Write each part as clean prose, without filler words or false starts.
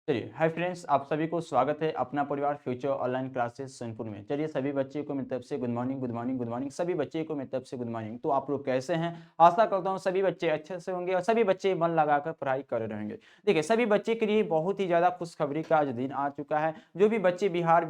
चलिए, hi friends, आप सभी को स्वागत है अपना परिवार फ्यूचर ऑनलाइन क्लासेस सोनपुर में। चलिए, सभी बच्चे को मेरी तरफ से good morning, good morning, good morning. सभी बच्चे को मेरी तरफ से गुड मॉर्निंग। तो आप लोग कैसे हैं? आशा करता हूँ सभी बच्चे अच्छे से होंगे और सभी बच्चे मन लगाकर पढ़ाई कर रहे होंगे। देखिए, सभी बच्चे के लिए बहुत ही ज़्यादा खुशखबरी का आज दिन आ चुका है। जो भी बच्चे बिहार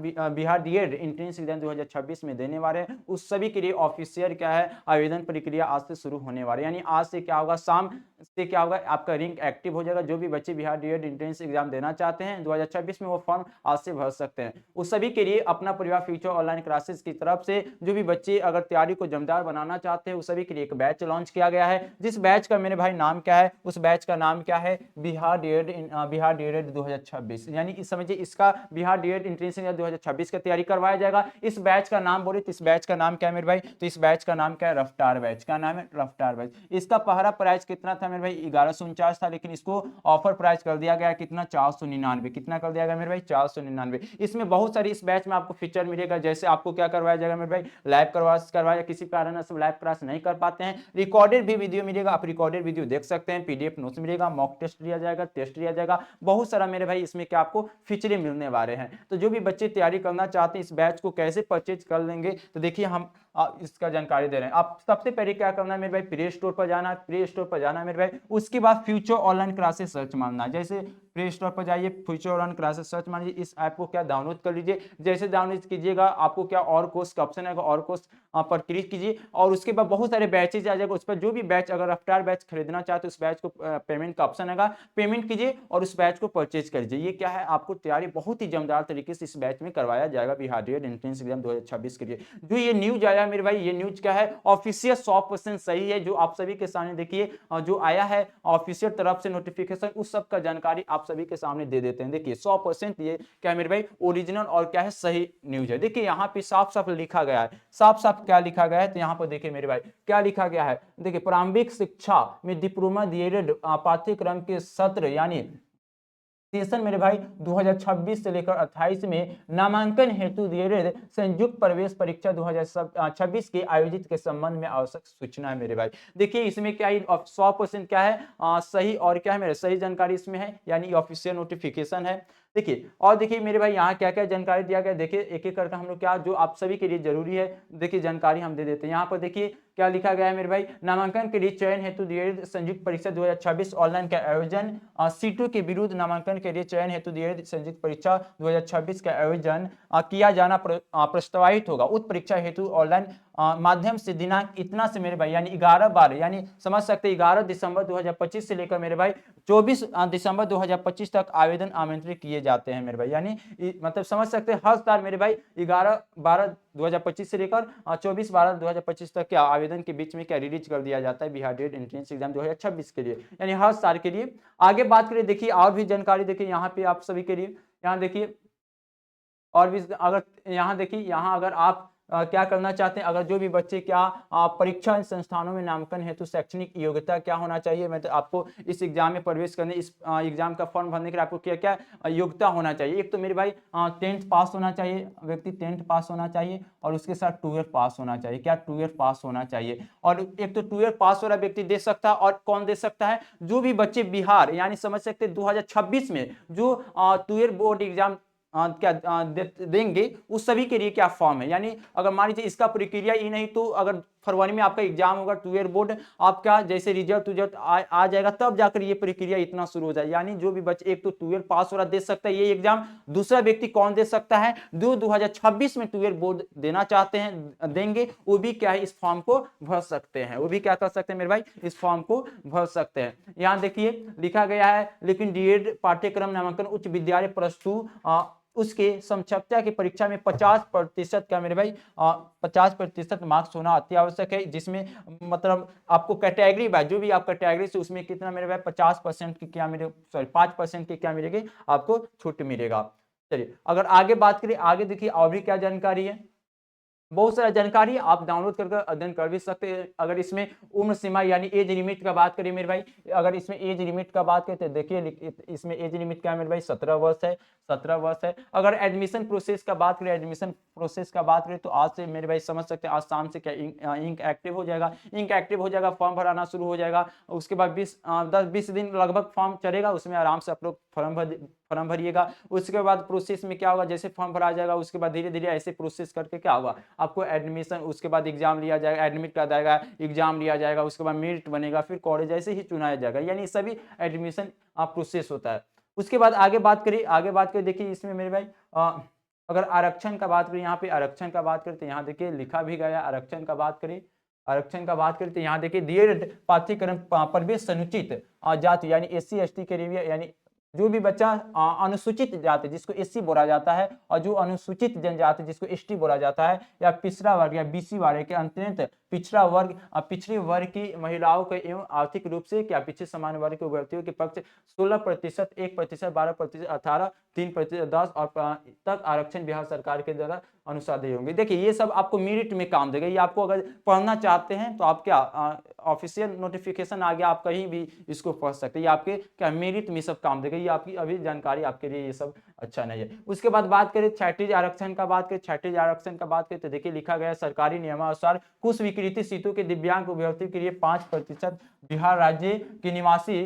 डीएड एंट्रेंस एग्जाम 2026 में देने वाले हैं, उस सभी के लिए ऑफिशियल क्या है, आवेदन प्रक्रिया आज से शुरू होने वाली है। यानी आज से क्या होगा, शाम से क्या होगा, आपका लिंक एक्टिव हो जाएगा। जो भी बच्चे बिहार डीएड एंट्रेंस एग्जाम देना चाहते हैं 2026 में, वो फॉर्म आज से भर सकते हैं। उस सभी के लिए अपना परिवार फ्यूचर ऑनलाइन क्लासेस की तरफ से जो भी बच्चे अगर तैयारी को जमदार बनाना चाहते हैं, उस सभी के लिए एक बैच लॉन्च किया गया है। जिस बैच का मेरे भाई नाम क्या है, उस बैच का नाम क्या है, बिहार डीएड 2026। यानी इस समझिए, इसका बिहार डीएड एंट्रेंस एग्जाम 2026 का तैयारी करवाया जाएगा। इस बैच का नाम बोले तो इस बैच का नाम क्या है मेरे भाई, तो इस बैच का नाम क्या है, रफ्तार बैच। क्या नाम है, रफ्तार बैच। इसका पहला प्राइस कितना था मेरे भाई, 1149 था, लेकिन इसको ऑफर प्राइस कर दिया गया कितना, 499। कितना कर दिया गया मेरे भाई, 499। इसमें बहुत सारी, इस बैच में आपको फीचर मिलेगा। जैसे आपको क्या करवाया जाएगा मेरे भाई, लाइव करवाया, किसी कारण से लाइव क्लास नहीं कर पाते हैं, रिकॉर्डेड भी वीडियो मिलेगा, आप रिकॉर्डेड वीडियो देख सकते हैं। पीडीएफ नोट्स मिलेगा, मॉक टेस्ट लिया जाएगा, टेस्ट लिया जाएगा। बहुत सारा मेरे भाई इसमें क्या आपको फीचरें मिलने वाले हैं। तो जो भी बच्चे तैयारी करना चाहते हैं, इस बैच को कैसे परचेज कर लेंगे, तो देखिए हम इसका जानकारी दे रहे हैं। आप सबसे पहले क्या करना है मेरे भाई, प्ले स्टोर पर जाना है, प्ले स्टोर पर जाना है मेरे भाई। उसके बाद फ्यूचर ऑनलाइन क्लासेस सर्च मारना है। जैसे प्ले स्टोर पर जाइए, फ्यूचर ऑनलाइन क्लासेस सर्च मारिए, इस ऐप को क्या डाउनलोड कर लीजिए। जैसे डाउनलोड कीजिएगा, आपको क्या और कोर्स का ऑप्शन आएगा, और कोर्स पर क्लिक कीजिए और उसके बाद बहुत सारे बैचेज आ जाएगा। उस पर जो भी बैच, अगर रफ्तार बैच खरीदना चाहते उस बैच को पेमेंट का ऑप्शन आएगा, पेमेंट कीजिए और उस बैच को परचेज कर लीजिए। ये क्या है, आपको तैयारी बहुत ही जमदार तरीके से इस बैच में करवाया जाएगा बिहार डीएड एंट्रेंस एग्जाम 2026 के लिए। जो ये न्यूज आया मेरे भाई, ये न्यूज क्या है, ऑफिशियल 100% सही है। जो आप सभी के सामने देखिए, जो आया है ऑफिशियल तरफ से नोटिफिकेशन, उस सब का जानकारी आप सभी के सामने दे देते हैं। देखिए 100% ये क्या है मेरे भाई, ओरिजिनल और क्या है, सही न्यूज है। देखिए यहाँ पे साफ साफ लिखा गया है, साफ साफ क्या लिखा गया है, तो यहाँ पर देखिए मेरे भाई क्या लिखा गया है। देखिए, प्रारंभिक शिक्षा में डिप्लोमा डीएड पाठ्यक्रम के सत्र यानी सेशन मेरे भाई 2026 से लेकर 28 में नामांकन हेतु डीएलएड संयुक्त प्रवेश परीक्षा 2026 के आयोजित के संबंध में आवश्यक सूचना है मेरे भाई। देखिए इसमें क्या है, 100% क्या है, सही और क्या है मेरे, सही जानकारी इसमें है, यानी ऑफिशियल नोटिफिकेशन है। देखिए और देखिए मेरे भाई, यहाँ क्या क्या जानकारी दिया गया, देखिए एक एक करके हम लोग क्या, जो आप सभी के लिए जरूरी है, देखिए जानकारी हम दे देते हैं। यहाँ पर देखिए क्या लिखा गया है मेरे भाई, नामांकन के लिए चयन हेतु डीएलएड संयुक्त परीक्षा 2026 ऑनलाइन का आयोजन, सीटों के विरुद्ध नामांकन के लिए चयन हेतु डीएलएड संयुक्त परीक्षा 2026 का आयोजन किया जाना प्रस्तावित होगा। उक्त परीक्षा हेतु ऑनलाइन माध्यम से दिनांक इतना से मेरे भाई, यानी 11/12, यानी समझ सकते हैं 11 दिसंबर 2025 से लेकर मेरे भाई 24 दिसंबर 2025 तक आवेदन आमंत्रित किए जाते हैं मेरे भाई। यानी मतलब समझ सकते हैं हर साल मेरे भाई 11/12/2025 से लेकर 24/12/2025 तक क्या आवेदन के बीच में क्या रिलीज कर दिया जाता है बिहार डीएड एंट्रेंस एग्जाम 2026 के लिए, यानी हर साल के लिए। आगे बात करें, देखिए और भी जानकारी देखिए यहाँ पे आप सभी के लिए, यहाँ देखिए और भी अगर, यहाँ देखिए, यहाँ अगर आप क्या करना चाहते हैं, अगर जो भी बच्चे क्या परीक्षा संस्थानों में नामांकन हेतु शैक्षणिक योग्यता क्या होना चाहिए, मतलब आपको इस एग्जाम में प्रवेश करने, इस एग्जाम का फॉर्म भरने के लिए आपको क्या क्या योग्यता होना चाहिए। एक तो मेरे भाई 10th पास होना चाहिए, व्यक्ति 10th पास होना चाहिए और उसके साथ 12th पास होना चाहिए। क्या, 12th पास होना चाहिए। और एक तो 12th पास वाला व्यक्ति दे सकता है, और कौन दे सकता है, जो भी बच्चे बिहार, यानी समझ सकते 2026 में जो 12th बोर्ड एग्जाम देंगे, उस सभी के लिए क्या फॉर्म है। यानी अगर मान लीजिए इसका प्रक्रिया ही नहीं, तो अगर फरवरी में आपका एग्जाम होगा 12 बोर्ड, आपका जैसे रिजल्ट रिजल्ट आ जाएगा, तब जाकर ये प्रक्रिया इतना शुरू हो जाए। यानी जो भी बच्चे, एक तो 12 पास वाला दे सकता है ये एग्जाम, दूसरा व्यक्ति कौन दे सकता है, जो 2026 में 12 बोर्ड देना चाहते हैं, देंगे, वो भी क्या है, इस फॉर्म को भर सकते हैं। वो भी क्या कर सकते हैं मेरे भाई, इस फॉर्म को भर सकते हैं। यहाँ देखिए लिखा गया है, लेकिन डीएड पाठ्यक्रम नामांकन उच्च विद्यालय प्रस्तुत उसके समकक्षा की परीक्षा में 50% का मेरे भाई 50% मार्क्स होना अति आवश्यक है। जिसमें मतलब आपको कैटेगरी बाय, जो भी आप कैटेगरी से, उसमें कितना मेरे भाई 50% की क्या मिले, सॉरी 5% की क्या मिलेगी, आपको छूट मिलेगा। चलिए अगर आगे बात करें, आगे देखिए और भी क्या जानकारी है। बहुत सारा जानकारी आप डाउनलोड करके अध्ययन कर भी सकते हैं। अगर इसमें उम्र सीमा यानी एज लिमिट का बात करें मेरे भाई, अगर इसमें एज लिमिट का बात करें तो देखिए इसमें एज लिमिट क्या है मेरे भाई, 17 वर्ष है, 17 वर्ष है। अगर एडमिशन प्रोसेस का बात करें, एडमिशन प्रोसेस का बात करें तो आज से मेरे भाई समझ सकते हैं, आज शाम से क्या इंक एक्टिव हो जाएगा, इंक एक्टिव हो जाएगा, फॉर्म भराना शुरू हो जाएगा। उसके बाद 10-20 दिन लगभग फॉर्म चलेगा, उसमें आराम से आप लोग फॉर्म भरिएगा। उसके बाद प्रोसेस में क्या होगा, जैसे फॉर्म भरा जाएगा उसके बाद धीरे धीरे ऐसे प्रोसेस करके क्या होगा, आपको एडमिशन, उसके बाद एग्जाम लिया जाएगा, एडमिट कर जाएगा, एग्जाम लिया जाएगा, उसके बाद मेरिट बनेगा, फिर कॉलेज ऐसे ही चुनाया जाएगा, यानी सभी एडमिशन प्रोसेस होता है। उसके बाद आगे बात करिए, आगे बात करिए, देखिए इसमें मेरे भाई अगर आरक्षण का बात करें, यहाँ पे आरक्षण का बात करते हैं, यहाँ देखिए लिखा भी गया आरक्षण का बात करें, आरक्षण का बात करते हैं, यहाँ देखिए दिए पाठ्यक्रम प्रवेश अनुचित जाति यानी एससी एसटी के लिए, यानी जो भी बच्चा अनुसूचित जाति जिसको एससी बोला जाता है, और जो अनुसूचित जनजाति जिसको एसटी बोला जाता है, या पिछड़ा वर्ग या बीसी वर्ग के अंतर्गत पिछड़ा वर्ग, पिछड़े वर्ग की महिलाओं के एवं आर्थिक रूप से क्या पिछड़े सामान्य वर्ग के अभ्यर्थियों के पक्ष 16%, 1%, 12%, 18, 3%, 10 और तक आरक्षण बिहार सरकार के द्वारा अनुसार दिए होंगे। देखिए ये सब आपको मेरिट में काम देगा, ये आपको अगर पढ़ना चाहते हैं तो आप क्या ऑफिशियल नोटिफिकेशन आ गया, आप कहीं भी इसको पढ़ सकते हैं, ये आपके क्या मेरिट में सब काम देगा, ये आपकी अभी जानकारी आपके लिए ये सब अच्छा नहीं है। उसके बाद बात करें क्षैतिज आरक्षण का बात करें, क्षैतिज आरक्षण का बात करें तो देखिए लिखा गया सरकारी नियमानुसार कुछ स्वीकृति सीटों के दिव्यांग अभ्यर्थियों के लिए 5% बिहार राज्य के निवासी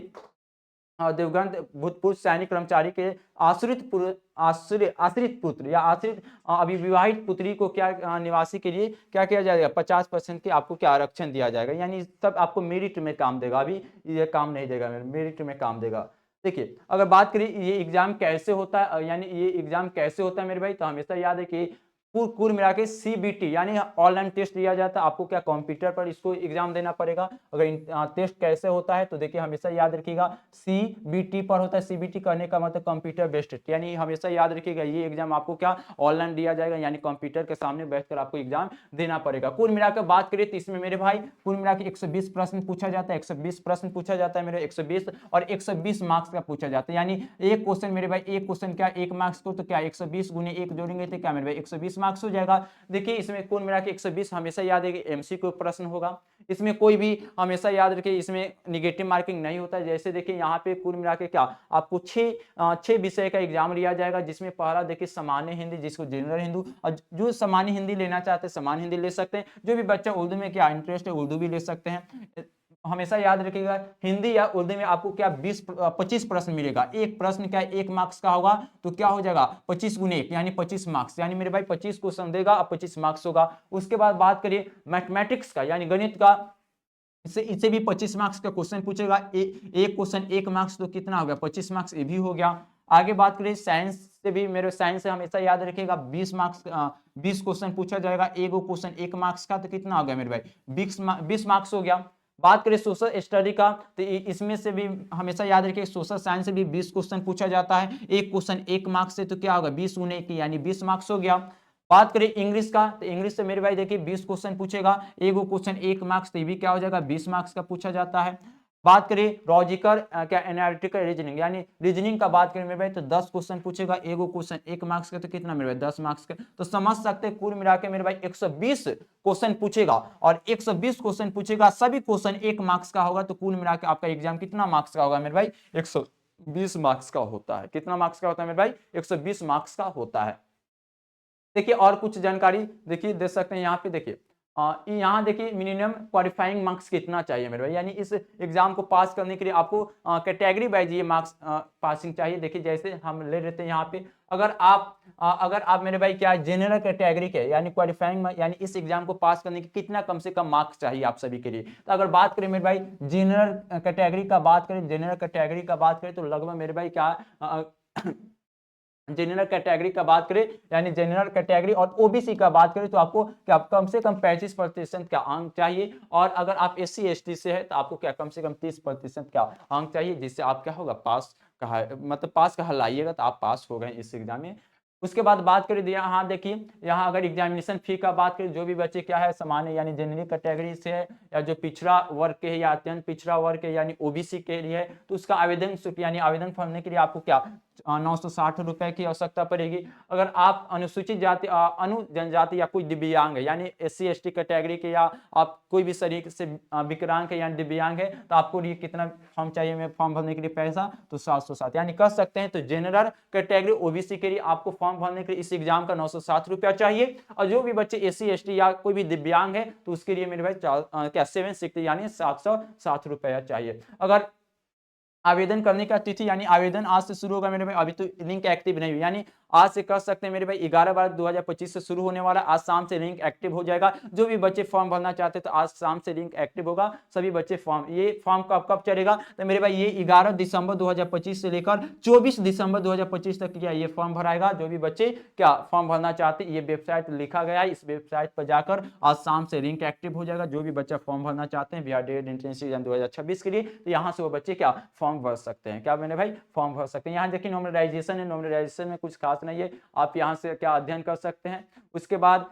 देवगन भूतपूर्व सैनिक कर्मचारी के आश्रित पुत्र या आश्रित अविवाहित पुत्री को क्या निवासी के लिए क्या किया जाएगा, 50% के आपको क्या आरक्षण दिया जाएगा, यानी सब आपको मेरिट में काम देगा, अभी ये काम नहीं देगा, मेरिट में काम देगा। देखिए अगर बात करें ये एग्जाम कैसे होता है, यानी ये एग्जाम कैसे होता है मेरे भाई, तो हमेशा याद है कि कुल मिला के सीबीटी यानी ऑनलाइन टेस्ट लिया जाता है, आपको क्या कंप्यूटर पर इसको एग्जाम देना पड़ेगा। अगर टेस्ट कैसे होता है तो देखिए हमेशा याद रखिएगा सीबीटी पर होता है, सीबीटी करने का मतलब कंप्यूटर बेस्ड, यानी हमेशा याद रखिएगा ये एग्जाम आपको क्या ऑनलाइन दिया जाएगा, यानी कंप्यूटर के सामने बैठकर आपको एग्जाम देना पड़ेगा। कुल मिलाकर बात करें तो इसमें मेरे भाई कुल मिला के 120 प्रश्न पूछा जाता है, 120 प्रश्न पूछा जाता है मेरे, 120 और 120 मार्क्स का पूछा जाता है, यानी एक क्वेश्चन मेरे भाई, एक क्वेश्चन क्या 1 मार्क्स को, तो क्या 120 गुने 1 जोड़ेंगे तो क्या मेरे भाई 120 मार्क्स हो जाएगा। देखिए इसमें कुल मिला के 120 हमेशा याद है कि एमसीक्यू प्रश्न होगा, इसमें कोई भी हमेशा याद रखिए इसमें निगेटिव मार्किंग नहीं होता है। जैसे देखिए यहाँ पे कुल मिला के क्या आपको 6 विषय का एग्जाम लिया जाएगा, जिसमें पहला देखिए सामान्य हिंदी जिसको जनरल हिंदी, और जो सामान्य हिंदी लेना चाहते हैं सामान्य हिंदी ले सकते हैं, जो भी बच्चा उर्दू में क्या इंटरेस्ट है उर्दू भी ले सकते हैं। हमेशा याद रखिएगा हिंदी या उर्दू में आपको क्या 25 प्रश्न मिलेगा, एक प्रश्न क्या 1 मार्क्स का होगा, तो क्या हो जाएगा 25 गुने 1 यानी 25 मार्क्स, यानी मेरे भाई 25 क्वेश्चन देगा और 25 मार्क्स होगा। उसके बाद बात करिए मैथमेटिक्स का यानी गणित का, इसे भी 25 मार्क्स का क्वेश्चन पूछेगा, एक क्वेश्चन 1 मार्क्स तो कितना हो गया 25 मार्क्स, ये भी हो गया। आगे बात करें साइंस से भी, मेरे साइंस से हमेशा याद रखिएगा 20 मार्क्स 20 क्वेश्चन पूछा जाएगा, एक क्वेश्चन 1 मार्क्स का, तो कितना हो गया मेरे भाई 20 मार्क्स हो गया। बात करें सोशल स्टडी का तो इसमें से भी हमेशा याद रखिए सोशल साइंस से भी 20 क्वेश्चन पूछा जाता है, एक क्वेश्चन 1 मार्क्स से, तो क्या होगा 20 गुने 1 यानी 20 मार्क्स हो गया। बात करें इंग्लिश का तो इंग्लिश से मेरे भाई देखिए 20 क्वेश्चन पूछेगा, एक क्वेश्चन 1 मार्क्स, तो ये भी क्या हो जाएगा 20 मार्क्स का पूछा जाता है। बात करें लॉजिकल क्या एनालिटिकल रीजनिंग यानी रीजनिंग का बात करें मेरे भाई तो 10 क्वेश्चन पूछेगा, एक क्वेश्चन 1 मार्क्स का, तो कितना मेरे भाई 10 मार्क्स का। तो समझ सकते हैं कुल मिला के मेरे भाई 120 क्वेश्चन पूछेगा, और 120 क्वेश्चन पूछेगा, सभी क्वेश्चन 1 मार्क्स का होगा, तो कुल मिला के आपका एग्जाम कितना मार्क्स का होगा मेरे भाई 120 मार्क्स का होता है। कितना मार्क्स का होता है मेरे भाई 120 मार्क्स का होता है। देखिए और कुछ जानकारी देखिए दे सकते हैं यहाँ पे, देखिए यहाँ देखिए मिनिमम क्वालिफाइंग मार्क्स कितना चाहिए मेरे भाई, यानी इस एग्जाम को पास करने के लिए आपको कैटेगरी वाइज ये मार्क्स पासिंग चाहिए। देखिए जैसे हम ले लेते हैं यहाँ पे, अगर आप मेरे भाई क्या जनरल कैटेगरी के यानी क्वालिफाइंग यानी इस एग्जाम को पास करने के कितना कम से कम मार्क्स चाहिए आप सभी के लिए, तो अगर बात करें मेरे भाई जनरल कैटेगरी का बात करें, जनरल कैटेगरी का बात करें तो लगभग मेरे भाई क्या जनरल कैटेगरी का बात करें यानी जनरल कैटेगरी और ओबीसी का बात करें तो आपको क्या कम से कम 35% का अंक चाहिए, और अगर आप एससी एसटी से है तो आपको क्या कम से कम 30% का अंक चाहिए, जिससे आप क्या होगा पास का मतलब पास का हल लाइएगा तो आप पास हो गए इस एग्जाम में। उसके बाद बात करें यहाँ देखिए, यहाँ अगर एग्जामिनेशन फी का बात करें, जो भी बच्चे क्या है सामान्य यानी जनरल कैटेगरी से है या जो पिछड़ा वर्ग के है या अत्यंत पिछड़ा वर्ग के यानी ओबीसी के लिए है, तो उसका आवेदन शुल्क यानी आवेदन भरने के लिए आपको क्या 960 रुपए की आवश्यकता पड़ेगी। अगर आप अनुसूचित जाति अनु जनजाति या कोई दिव्यांग है यानी SC ST कैटेगरी के या आप कोई भी शरीर से विकलांग है यानी दिव्यांग है, तो आपको ये कितना फॉर्म चाहिए में फॉर्म भरने के लिए पैसा, तो 707 यानी कह सकते हैं तो जनरल कैटेगरी ओबीसी के लिए आपको फॉर्म भरने के लिए इस एग्जाम का 960 रुपया चाहिए। और जो भी बच्चे SC ST या कोई भी दिव्यांग है तो उसके लिए मेरे भाई क्या 760 यानी 707 रुपया चाहिए। अगर आवेदन करने का तिथि यानी आवेदन आज से शुरू होगा मेरे भाई, अभी तो लिंक एक्टिव नहीं हुई, यानी आज से कर सकते हैं मेरे भाई 11/12/2025 से शुरू होने वाला, आज शाम से लिंक एक्टिव हो जाएगा। जो भी बच्चे फॉर्म भरना चाहते हैं तो आज शाम से लिंक एक्टिव होगा, सभी बच्चे फॉर्म, ये फॉर्म कब कब चलेगा तो मेरे भाई ये 11 दिसंबर 2025 से लेकर 24 दिसंबर 2025 तक क्या ये फॉर्म भराएगा। जो भी बच्चे क्या फॉर्म भरना चाहते हैं, ये वेबसाइट लिखा गया है, इस वेबसाइट पर जाकर आज शाम से लिंक एक्टिव हो जाएगा। जो भी बच्चा फॉर्म भरना चाहते हैं बिहार डीएड एंट्रेंस एग्जाम 2026 के लिए, तो यहाँ से वो बच्चे क्या फॉर्म भर सकते हैं, क्या मैंने भाई फॉर्म भर सकते हैं। यहाँ देखिए नॉर्मलाइजेशन है, नॉर्मलाइजेशन में कुछ खास नहीं है, आप यहाँ से क्या अध्ययन कर सकते हैं। उसके बाद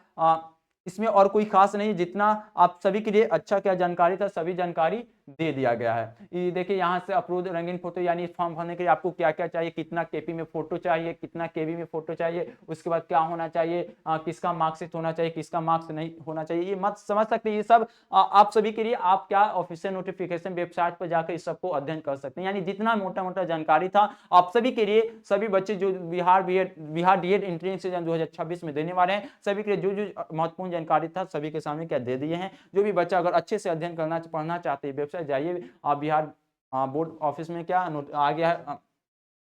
इसमें और कोई खास नहीं, जितना आप सभी के लिए अच्छा क्या जानकारी था सभी जानकारी दे दिया गया है। ये देखिए यहाँ से अप्रूव्ड रंगीन फोटो यानी फॉर्म भरने के लिए आपको क्या क्या चाहिए, कितना केपी में फोटो चाहिए, कितना केबी में फोटो चाहिए, उसके बाद क्या होना चाहिए, किसका मार्कशीट होना चाहिए, किसका मार्क्स नहीं होना चाहिए, ये मत समझ सकते हैं। ये सब आप सभी के लिए आप क्या ऑफिशियल नोटिफिकेशन वेबसाइट पर जाकर इस सबको अध्ययन कर सकते हैं। यानी जितना मोटा मोटा जानकारी था आप सभी के लिए, सभी बच्चे जो बिहार डीएड एंट्रेंस एग्जाम 2026 में देने वाले हैं, सभी के लिए जो जो महत्वपूर्ण जानकारी था सभी के सामने क्या दे दिए हैं। जो भी बच्चा अगर अच्छे से अध्ययन करना पढ़ना चाहते हैं वेबसाइट जाइए, आप बिहार बोर्ड ऑफिस में क्या आ गया है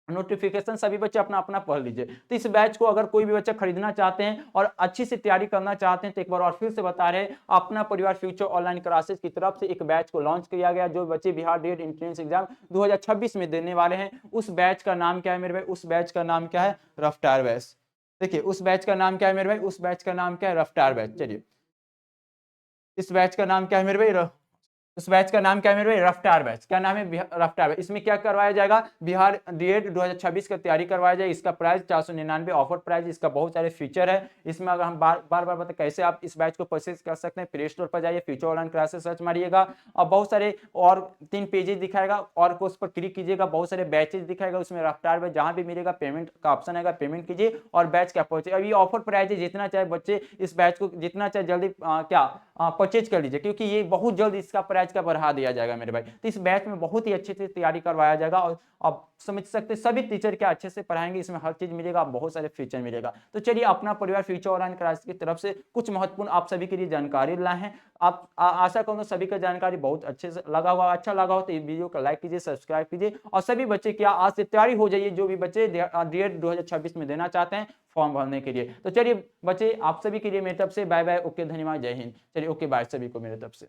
नोटिफिकेशन, सभी बच्चे अपना अपना पढ़ लीजिए। तो इस बैच को अगर कोई भी बच्चा खरीदना चाहते हैं और अच्छी से तैयारी करना चाहते हैं तो एक बार और फिर से बता रहे हैं, अपना परिवार फ्यूचर ऑनलाइन क्लासेस की तरफ से एक बैच को लॉन्च किया गया। जो बच्चे बिहार डीएड एंट्रेंस एग्जाम 2026 में देने वाले हैं, उस बैच का नाम क्या है मेरे भाई, उस बैच का नाम क्या है रफ्तार बैच। देखिए उस बैच का नाम क्या है मेरे भाई, उस बैच का नाम क्या है रफ्तार बैच। चलिए इस बैच का नाम क्या है मेरे भाई, उस बैच का नाम क्या है मेरे भाई रफ्तार बैच। क्या नाम है रफ्तार बैच। इसमें क्या करवाया जाएगा, बिहार डीएड 2026 का तैयारी करवाया जाएगा। इसका प्राइस 499 ऑफर प्राइस, इसका बहुत सारे फीचर है। इसमें अगर हम बार बार बता कैसे आप इस बैच को परचेज कर सकते हैं, प्ले स्टोर पर जाइए, फ्यूचर ऑनलाइन क्लासेस सर्च मारिएगा और बहुत सारे और 3 पेजेस दिखाएगा और को उस पर क्लिक कीजिएगा, बहुत सारे बैचेज दिखाएगा। उसमें रफ्तार बैच जहां भी मिलेगा पेमेंट का ऑप्शन आएगा, पेमेंट कीजिए और बैच क्या पहुंचे। अभी ऑफर प्राइस है, जितना चाहे बच्चे इस बैच को जितना चाहे जल्दी क्या परचेज कर लीजिए, क्योंकि ये बहुत जल्द इसका प्राइस का बढ़ा दिया जाएगा मेरे भाई। तो इस बैच में बहुत ही अच्छे से तैयारी करवाया जाएगा और आप समझ सकते हैं सभी टीचर क्या अच्छे से पढ़ाएंगे, इसमें हर चीज मिलेगा, बहुत सारे फीचर मिलेगा। तो चलिए अपना परिवार फ्यूचर ऑनलाइन क्लास की तरफ से कुछ महत्वपूर्ण आप सभी के लिए जानकारी लाए हैं। आप आशा करूंगा सभी का जानकारी बहुत अच्छे से लगा हुआ, अच्छा लगा हो तो इस वीडियो को लाइक कीजिए, सब्सक्राइब कीजिए और सभी बच्चे क्या आज से तैयारी हो जाइए, जो भी बच्चे डीएड 2026 में देना चाहते हैं फॉर्म भरने के लिए। तो चलिए बच्चे आप सभी के लिए मेरी तरफ से बाय बाय, ओके, धन्यवाद, जय हिंद। चलिए ओके बाय सभी को मेरी तरफ से।